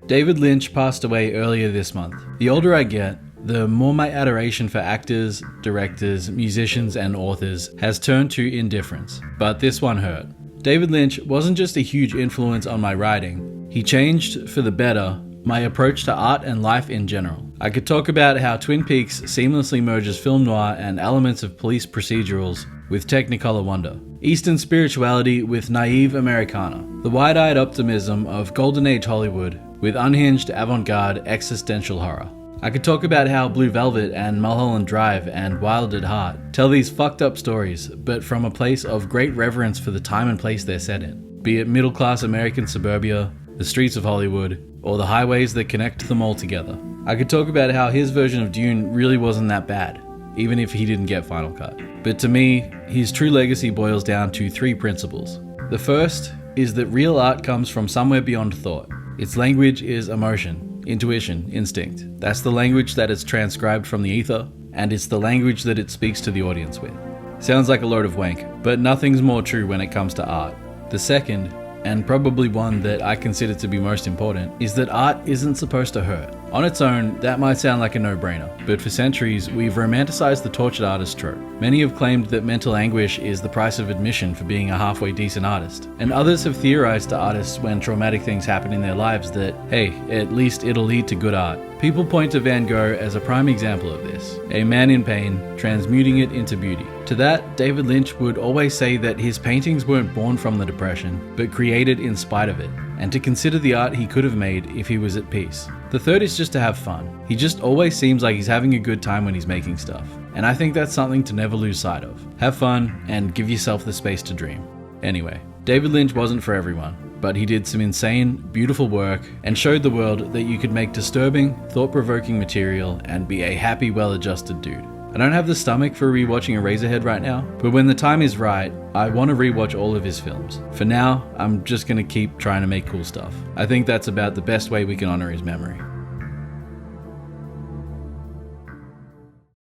David Lynch passed away earlier this month. The older I get, the more my adoration for actors, directors, musicians, and authors has turned to indifference. But this one hurt. David Lynch wasn't just a huge influence on my writing, he changed, for the better, my approach to art and life in general. I could talk about how Twin Peaks seamlessly merges film noir and elements of police procedurals with technicolor wonder, Eastern spirituality with naive Americana, the wide-eyed optimism of Golden Age Hollywood with unhinged avant-garde existential horror. I could talk about how Blue Velvet and Mulholland Drive and Wild at Heart tell these fucked up stories, but from a place of great reverence for the time and place they're set in, be it middle-class American suburbia, the streets of Hollywood, or the highways that connect them all together. I could talk about how his version of Dune really wasn't that bad, even if he didn't get Final Cut. But to me, his true legacy boils down to 3 principles. The first is that real art comes from somewhere beyond thought. Its language is emotion, intuition, instinct. That's the language that is transcribed from the ether, and it's the language that it speaks to the audience with. Sounds like a load of wank, but nothing's more true when it comes to art. The second, and probably one that I consider to be most important, is that art isn't supposed to hurt. On its own, that might sound like a no-brainer, but for centuries, we've romanticized the tortured artist trope. Many have claimed that mental anguish is the price of admission for being a halfway decent artist, and others have theorized to artists when traumatic things happen in their lives that, hey, at least it'll lead to good art. People point to Van Gogh as a prime example of this, a man in pain, transmuting it into beauty. To that, David Lynch would always say that his paintings weren't born from the depression, but created in spite of it, and to consider the art he could have made if he was at peace. The third is just to have fun. He just always seems like he's having a good time when he's making stuff, and I think that's something to never lose sight of. Have fun, and give yourself the space to dream. Anyway, David Lynch wasn't for everyone, but he did some insane, beautiful work and showed the world that you could make disturbing, thought-provoking material and be a happy, well-adjusted dude. I don't have the stomach for rewatching Eraserhead right now, but when the time is right, I want to rewatch all of his films. For now, I'm just going to keep trying to make cool stuff. I think that's about the best way we can honor his memory.